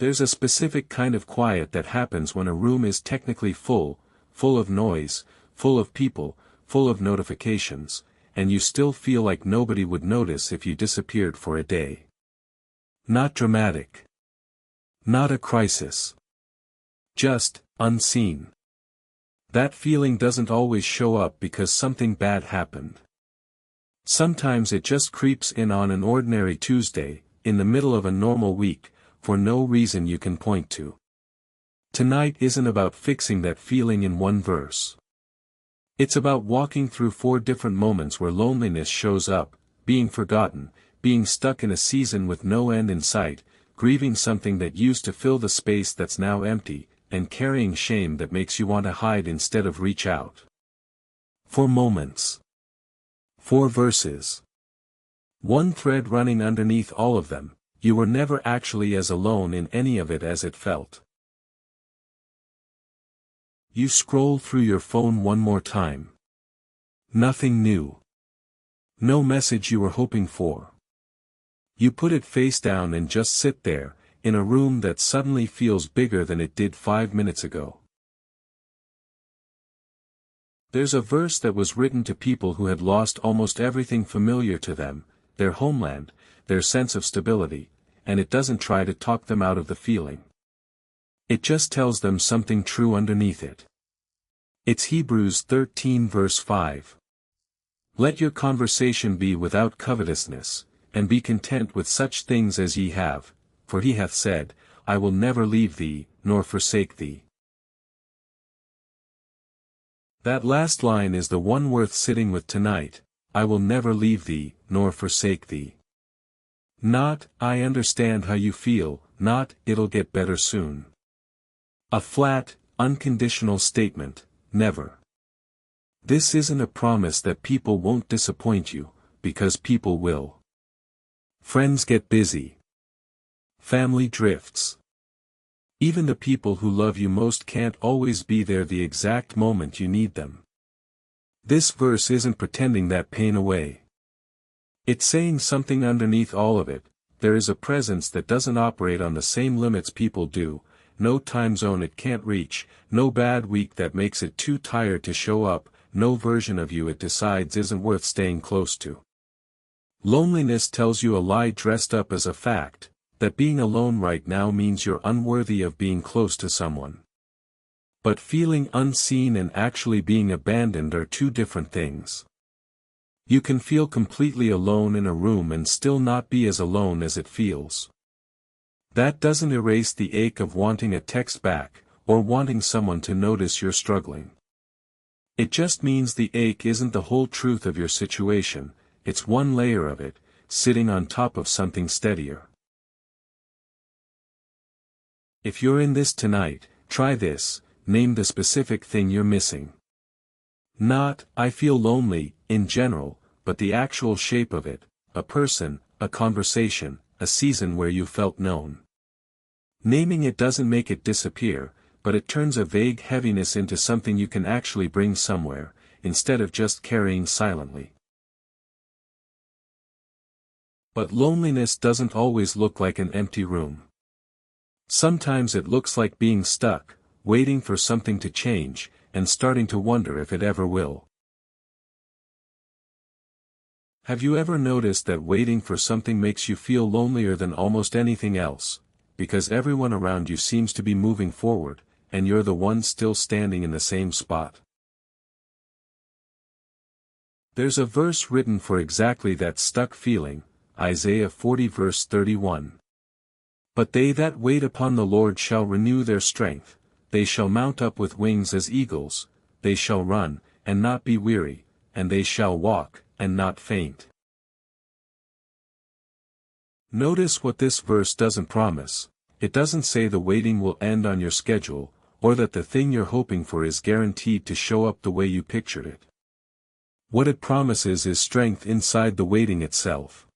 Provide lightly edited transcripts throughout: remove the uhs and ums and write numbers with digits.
There's a specific kind of quiet that happens when a room is technically full of noise, full of people, full of notifications, and you still feel like nobody would notice if you disappeared for a day. Not dramatic. Not a crisis. Just, unseen. That feeling doesn't always show up because something bad happened. Sometimes it just creeps in on an ordinary Tuesday, in the middle of a normal week, for no reason you can point to. Tonight isn't about fixing that feeling in one verse. It's about walking through 4 different moments where loneliness shows up, being forgotten, being stuck in a season with no end in sight, grieving something that used to fill the space that's now empty, and carrying shame that makes you want to hide instead of reach out. 4 moments. 4 verses. One thread running underneath all of them: you were never actually as alone in any of it as it felt. You scroll through your phone one more time. Nothing new. No message you were hoping for. You put it face down and just sit there, in a room that suddenly feels bigger than it did 5 minutes ago. There's a verse that was written to people who had lost almost everything familiar to them, their homeland, their sense of stability, and it doesn't try to talk them out of the feeling. It just tells them something true underneath it. It's Hebrews 13 verse 5. Let your conversation be without covetousness, and be content with such things as ye have, for he hath said, I will never leave thee, nor forsake thee. That last line is the one worth sitting with tonight: I will never leave thee, nor forsake thee. Not, I understand how you feel, not, it'll get better soon. A flat, unconditional statement: never. This isn't a promise that people won't disappoint you, because people will. Friends get busy. Family drifts. Even the people who love you most can't always be there the exact moment you need them. This verse isn't pretending that pain away. It's saying something underneath all of it: there is a presence that doesn't operate on the same limits people do, no time zone it can't reach, no bad week that makes it too tired to show up, no version of you it decides isn't worth staying close to. Loneliness tells you a lie dressed up as a fact, that being alone right now means you're unworthy of being close to someone. But feeling unseen and actually being abandoned are 2 different things. You can feel completely alone in a room and still not be as alone as it feels. That doesn't erase the ache of wanting a text back, or wanting someone to notice you're struggling. It just means the ache isn't the whole truth of your situation, it's one layer of it, sitting on top of something steadier. If you're in this tonight, try this: name the specific thing you're missing. Not, I feel lonely, in general, but the actual shape of it: a person, a conversation, a season where you felt known. Naming it doesn't make it disappear, but it turns a vague heaviness into something you can actually bring somewhere, instead of just carrying silently. But loneliness doesn't always look like an empty room. Sometimes it looks like being stuck, waiting for something to change, and starting to wonder if it ever will. Have you ever noticed that waiting for something makes you feel lonelier than almost anything else, because everyone around you seems to be moving forward, and you're the one still standing in the same spot? There's a verse written for exactly that stuck feeling, Isaiah 40 verse 31. But they that wait upon the Lord shall renew their strength, they shall mount up with wings as eagles, they shall run, and not be weary, and they shall walk, and not faint. Notice what this verse doesn't promise. It doesn't say the waiting will end on your schedule, or that the thing you're hoping for is guaranteed to show up the way you pictured it. What it promises is strength inside the waiting itself.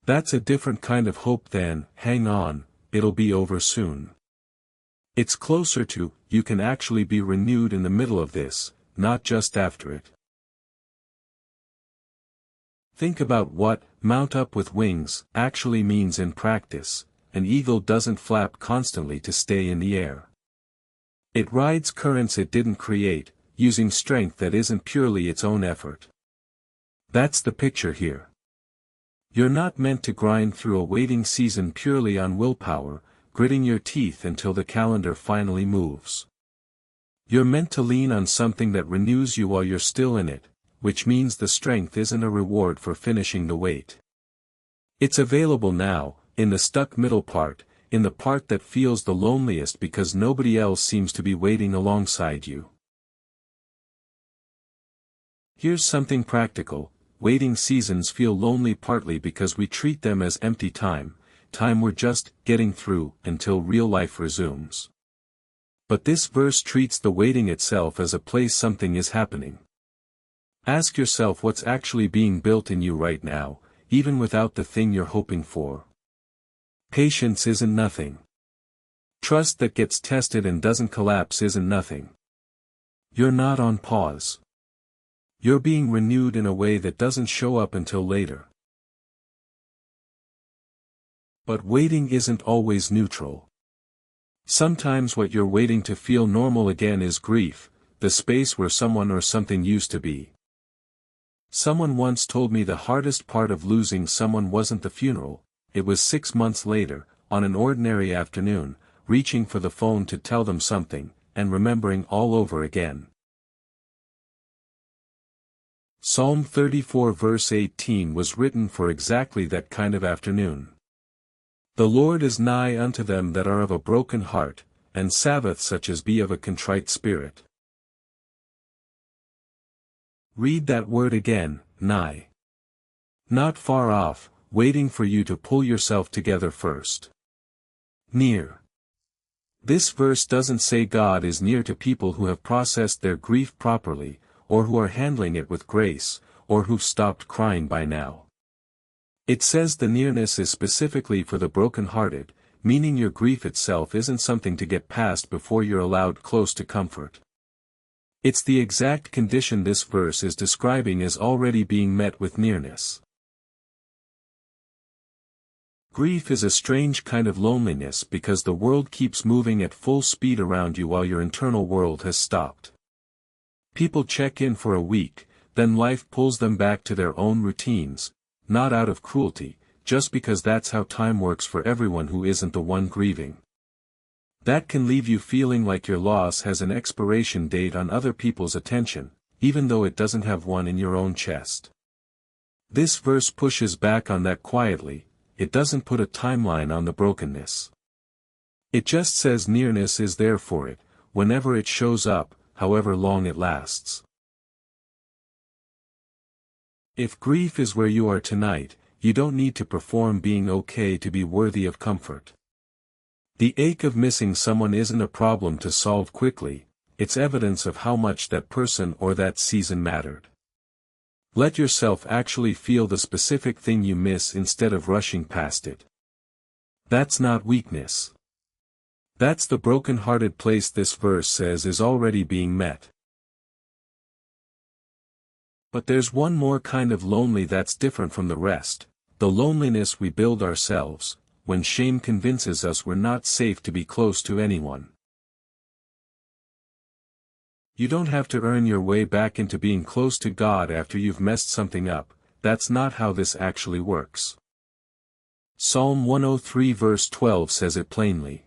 That's a different kind of hope than, hang on, it'll be over soon. It's closer to, you can actually be renewed in the middle of this, not just after it. Think about what "mount up with wings" actually means in practice, an eagle doesn't flap constantly to stay in the air. It rides currents it didn't create, using strength that isn't purely its own effort. That's the picture here. You're not meant to grind through a waiting season purely on willpower, gritting your teeth until the calendar finally moves. You're meant to lean on something that renews you while you're still in it, which means the strength isn't a reward for finishing the wait. It's available now, in the stuck middle part, in the part that feels the loneliest because nobody else seems to be waiting alongside you. Here's something practical: waiting seasons feel lonely partly because we treat them as empty time we're just getting through until real life resumes. But this verse treats the waiting itself as a place something is happening. Ask yourself what's actually being built in you right now, even without the thing you're hoping for. Patience isn't nothing. Trust that gets tested and doesn't collapse isn't nothing. You're not on pause. You're being renewed in a way that doesn't show up until later. But waiting isn't always neutral. Sometimes what you're waiting to feel normal again is grief, the space where someone or something used to be. Someone once told me the hardest part of losing someone wasn't the funeral, it was 6 months later, on an ordinary afternoon, reaching for the phone to tell them something, and remembering all over again. Psalm 34 verse 18 was written for exactly that kind of afternoon. The Lord is nigh unto them that are of a broken heart, and saveth such as be of a contrite spirit. Read that word again, nigh. Not far off, waiting for you to pull yourself together first. Near. This verse doesn't say God is near to people who have processed their grief properly, or who are handling it with grace, or who've stopped crying by now. It says the nearness is specifically for the broken-hearted, meaning your grief itself isn't something to get past before you're allowed close to comfort. It's the exact condition this verse is describing as already being met with nearness. Grief is a strange kind of loneliness because the world keeps moving at full speed around you while your internal world has stopped. People check in for a week, then life pulls them back to their own routines, not out of cruelty, just because that's how time works for everyone who isn't the one grieving. That can leave you feeling like your loss has an expiration date on other people's attention, even though it doesn't have one in your own chest. This verse pushes back on that quietly. It doesn't put a timeline on the brokenness. It just says nearness is there for it, whenever it shows up, however long it lasts. If grief is where you are tonight, you don't need to perform being okay to be worthy of comfort. The ache of missing someone isn't a problem to solve quickly, it's evidence of how much that person or that season mattered. Let yourself actually feel the specific thing you miss instead of rushing past it. That's not weakness. That's the broken-hearted place this verse says is already being met. But there's one more kind of lonely that's different from the rest, the loneliness we build ourselves, when shame convinces us we're not safe to be close to anyone. You don't have to earn your way back into being close to God after you've messed something up, that's not how this actually works. Psalm 103 verse 12 says it plainly.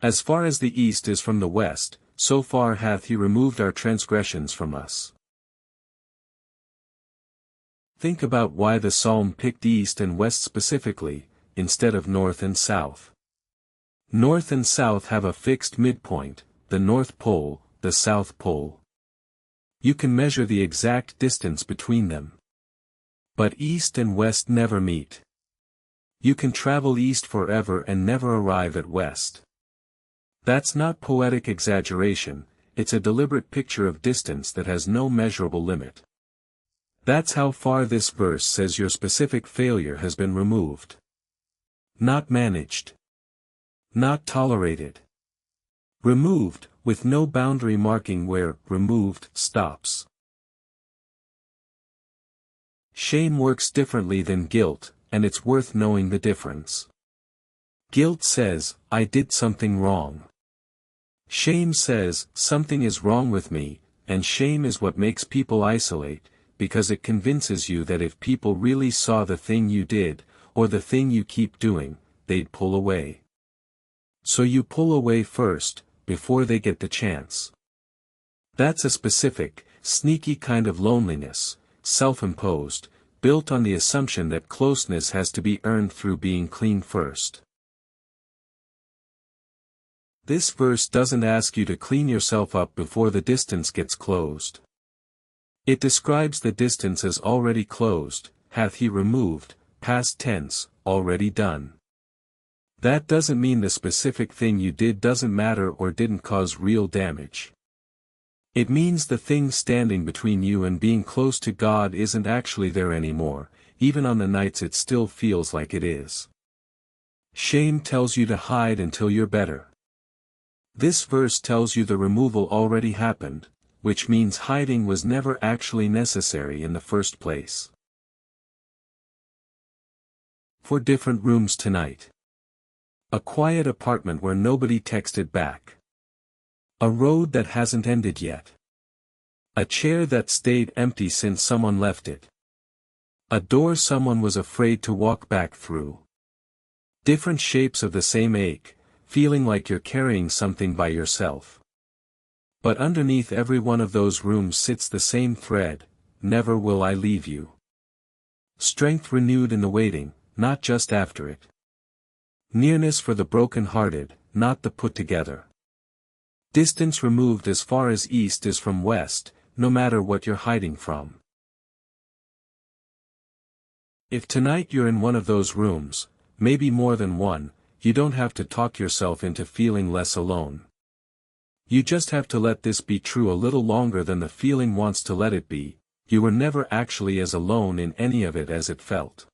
As far as the east is from the west, so far hath he removed our transgressions from us. Think about why the psalm picked east and west specifically, instead of north and south. North and south have a fixed midpoint, the North Pole, the South Pole. You can measure the exact distance between them. But east and west never meet. You can travel east forever and never arrive at west. That's not poetic exaggeration, it's a deliberate picture of distance that has no measurable limit. That's how far this verse says your specific failure has been removed. Not managed. Not tolerated. Removed, with no boundary marking where removed stops. Shame works differently than guilt, and it's worth knowing the difference. Guilt says, I did something wrong. Shame says, something is wrong with me, and shame is what makes people isolate, because it convinces you that if people really saw the thing you did, or the thing you keep doing, they'd pull away. So you pull away first, before they get the chance. That's a specific, sneaky kind of loneliness, self-imposed, built on the assumption that closeness has to be earned through being clean first. This verse doesn't ask you to clean yourself up before the distance gets closed. It describes the distance as already closed, hath he removed, past tense, already done. That doesn't mean the specific thing you did doesn't matter or didn't cause real damage. It means the thing standing between you and being close to God isn't actually there anymore, even on the nights it still feels like it is. Shame tells you to hide until you're better. This verse tells you the removal already happened, which means hiding was never actually necessary in the first place. For different rooms tonight. A quiet apartment where nobody texted back. A road that hasn't ended yet. A chair that stayed empty since someone left it. A door someone was afraid to walk back through. Different shapes of the same ache, feeling like you're carrying something by yourself. But underneath every one of those rooms sits the same thread, never will I leave you. Strength renewed in the waiting, not just after it. Nearness for the broken-hearted, not the put-together. Distance removed as far as east is from west, no matter what you're hiding from. If tonight you're in one of those rooms, maybe more than one, you don't have to talk yourself into feeling less alone. You just have to let this be true a little longer than the feeling wants to let it be. You were never actually as alone in any of it as it felt.